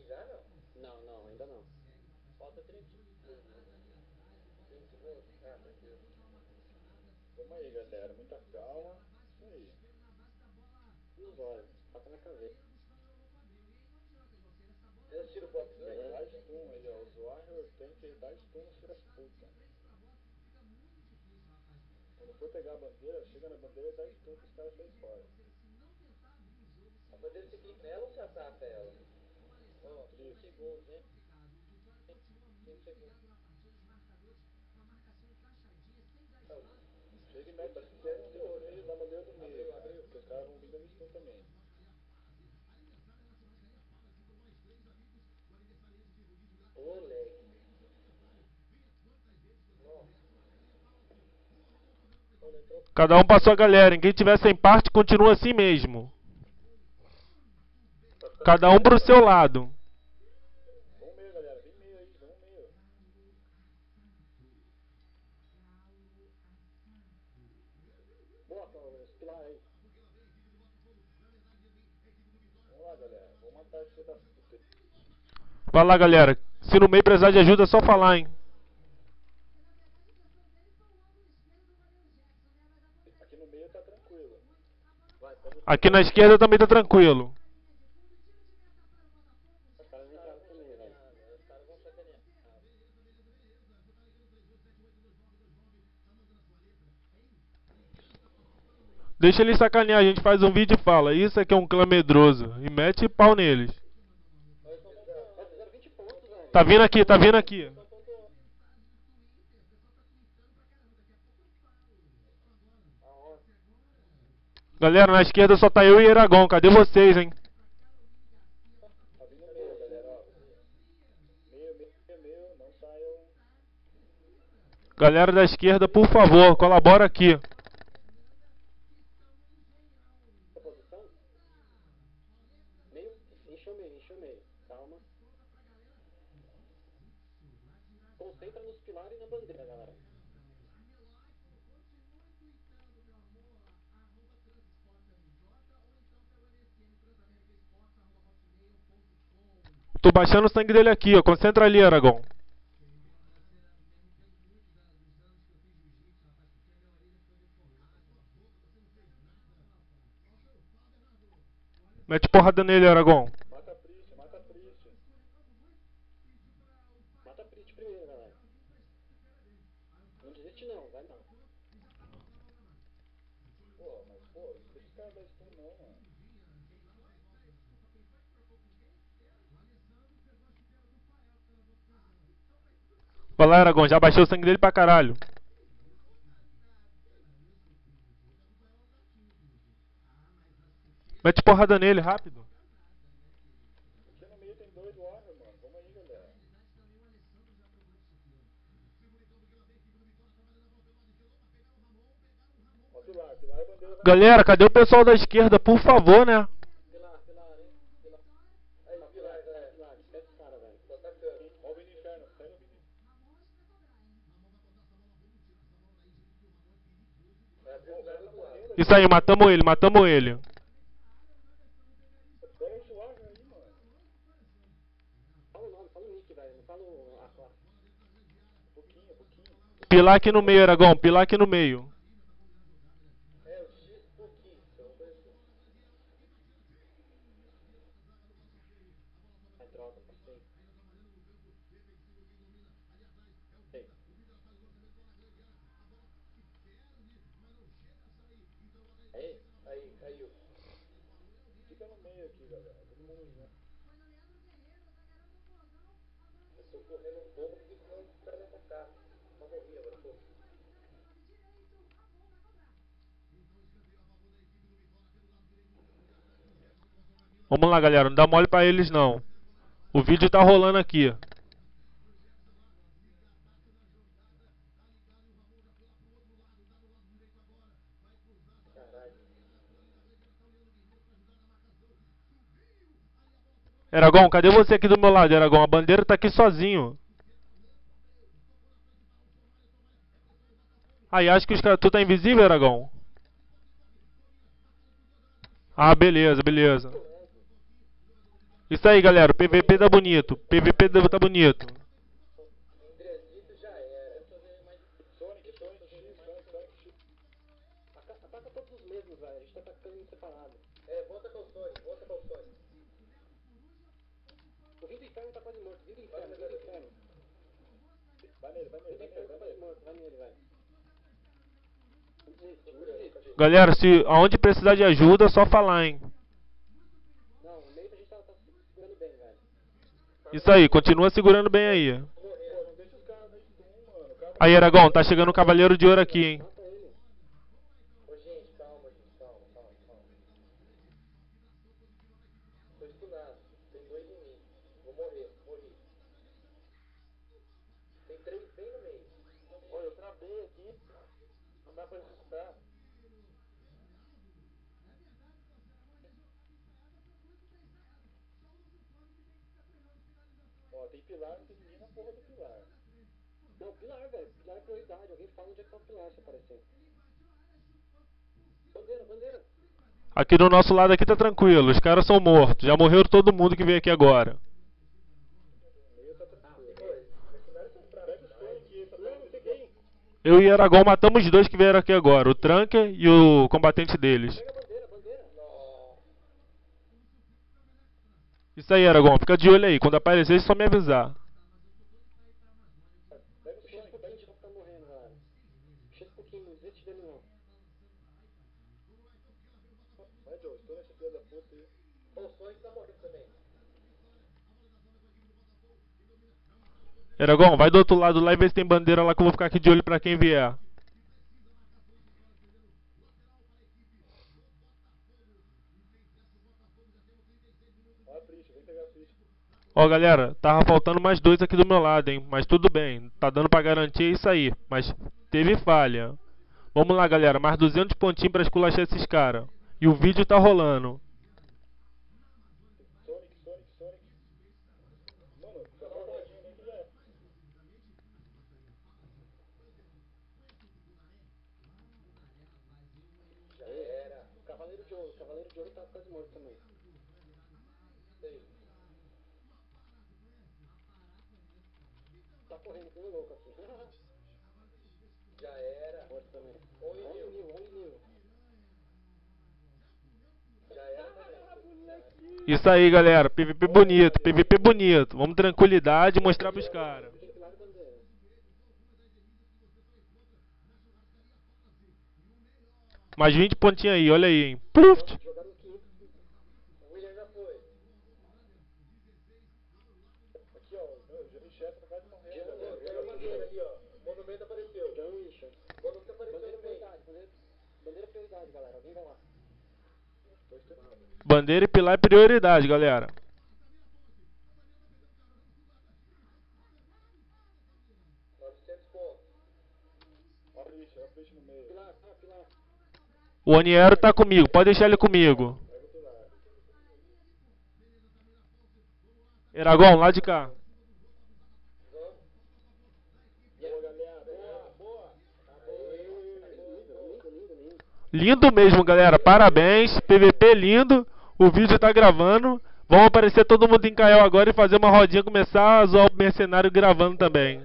Já não? Não, não, ainda não. Falta 30. 20 segundos? Ah, tranquilo. Vamos aí, galera. Muita calma. Isso aí. E os olhos? Passa na cabeça. Você tira o box 2? Dá stun aí, ó. O Warrior tem que dar stun nos filhos da puta. Quando for pegar a bandeira, chega na bandeira e dá stun pros caras saírem fora. A bandeira você clica nela ou você ataca ela? Ó, 5 segundos, hein? 5 segundos. Chega e mete stun no meio da bandeira do meio, cara, porque os caras vão vir dando stun também. Ô, leg. Nossa. Quando entrou, Cada um passou a galera, hein? Quem tiver sem parte, continua assim mesmo. Cada um pro seu lado. Vamos meio, galera. Vem meio aí, vamos meio. bota os pilares aí. Vamos lá, galera. Vamos matar esse filho da puta. Vai lá, galera. Se no meio precisar de ajuda, é só falar, hein? Aqui no meio tá tranquilo. Vai, pega os Aqui na esquerda também tá tranquilo. caras entraram também, velho. Os caras vão sacanear. Deixa eles sacanear, a gente faz um vídeo e fala. Isso aqui é um clã medroso. E mete pau neles. Eles só estão fizeram 20 pontos, velho. Tá vindo aqui, tá vindo aqui. Só pontuou. Aonde? Galera, na esquerda só tá eu e Eragon. Cadê vocês, hein? Tá vindo meio, galera, ó. Meio. Não saiam. Galera da esquerda, por favor, colabora aqui. Essa posição? Meio? Encheu meio, encheu meio. Calma. Concentra nos pilares e na bandeira, galera. Tô baixando o sangue dele aqui, ó. Concentra ali, Eragon. Mete porrada nele, Eragon. Mata a Priest, mata a Priest. Mata a Prit primeiro, galera. Não desiste não, vai não. Pô, mas pô, não deixa os caras dar stun não, mano. Vai lá, Eragon. Já baixei o sangue dele pra caralho. Mete porrada nele, rápido. Aqui no meio tem 2 Warrior, mano. Vamos aí, galera. Ó, pilar e bandeira vai. Galera, cadê o pessoal da esquerda, por favor, né? Pilar, hein? Pilar. Aí, pilar, galera. Pilar, pega os caras, velho. Tô atacando. Ó o Vini Inferno, sai no Vini. É, o cara tá morrendo. Isso aí, matamos ele, matamos ele. Pega esse Warrior aí, mano. Fala o nome, fala o nick, velho. Não fala a classe. Pouquinho. Pilar aqui no meio, Eragon. Pilar aqui no meio. É, o X pouquinho. Então, Ai, droga, passei. Sei. aí, caiu. Fica no meio aqui, galera. Todo mundo junto. Eu tô correndo um pouco porque senão os caras me atacar. Só morri agora, pô. Vamos lá, galera. Não dá mole pra eles, não. O vídeo tá rolando aqui. Caralho. Eragon, cadê você aqui do meu lado, Eragon? A bandeira tá aqui sozinho. Aí, acho que os caras... Tu tá invisível, Eragon? Ah, beleza, beleza. Isso aí, galera. O PVP tá bonito. PVP tá bonito. Andresito já era. Sonic, X, Sonic, X. Ataca todos os mesmos, velho. A gente tá atacando em separado. Volta com o Sonic, volta com o Sonic. O Rio do Inferno tá quase morto. Rio do Inferno, Rio do Inferno. Vai nele, vai Rio do nele, Inferno tá vai quase nele. morto. Vai nele, velho. Não desiste. Galera, aonde precisar de ajuda, é só falar, hein. Não, o meio a gente tá segurando bem, velho. Isso aí, continua segurando bem aí. Pô, não deixa os caras daí de mano. O cara Aí, Aragão, tá chegando o Cavaleiro de Ouro aqui, hein. Mata ele. Ô, gente, calma, calma. Tô estunado. Tem 2 em mim. Vou morri. Tem 3 bem no meio. Pô, eu travei aqui. Não dá pra ajustar. Ó, tem pilar, não tem ninguém na porra do pilar. Não, pilar, velho. Pilar é prioridade. Alguém fala onde é que tá o pilar se aparecer. Bandeira. Aqui do nosso lado aqui tá tranquilo. Os caras são mortos. Já morreu todo mundo que veio aqui agora. Meio tá tranquilo. Pega o Sonic, tá vendo? Peguei. Eu e Aragão matamos os dois que vieram aqui agora. O Trunker e o combatente deles. Pega a bandeira. Não. Isso aí, Aragão. Fica de olho aí. Quando aparecer, é só me avisar. Pega o Puxa esse Sonic, pouquinho de tá morrendo, galera. Puxa esse pouquinho, não desiste dele não. Vai, Joe, estoura essa filha da puta aí. O Sonic tá morrendo também. Aragão, vai do outro lado lá e vê se tem bandeira lá que eu vou ficar aqui de olho pra quem vier. Ó a ficha, vem pegar a ficha. Ó, galera, tava faltando mais 2 aqui do meu lado, hein. Mas tudo bem. Tá dando pra garantir isso aí. Mas teve falha. Vamos lá, galera. Mais 200 pontinhos pra esculachar esses caras. E o vídeo tá rolando. Sonic. Mano, só tá rodinho nem que já é. Já era. Cavaleiro de Ouro tá quase morto também. Sei. Tá correndo que nem louco aqui. Já era. Morto também. Only Only new. new. Já era também. Isso aí, galera. PVP bonito. Vamos tranquilidade e mostrar pros caras. Tem pilar e bandeira. Mais 20 pontinhos aí, olha aí, hein. Pluft. Jogaram 500. O William já foi. Aqui, ó, o Jerichef vai morrer. Pega a bandeira ali, ó. Monumento apareceu. John Richard. Monumento apareceu Bandeira no meio. prioridade, galera. Alguém vai lá. Bandeira e pilar é prioridade, galera. Ó a ficha no meio. Pilar. O Aniero tá comigo, pode deixar ele comigo. Pega o pilar. Eragon, lá de cá. Boa, galera. Boa. Lindo. Lindo mesmo, galera. Parabéns. PVP lindo. O vídeo tá gravando. Vão aparecer todo mundo em Caial agora e fazer uma rodinha, começar a zoar o mercenário gravando também.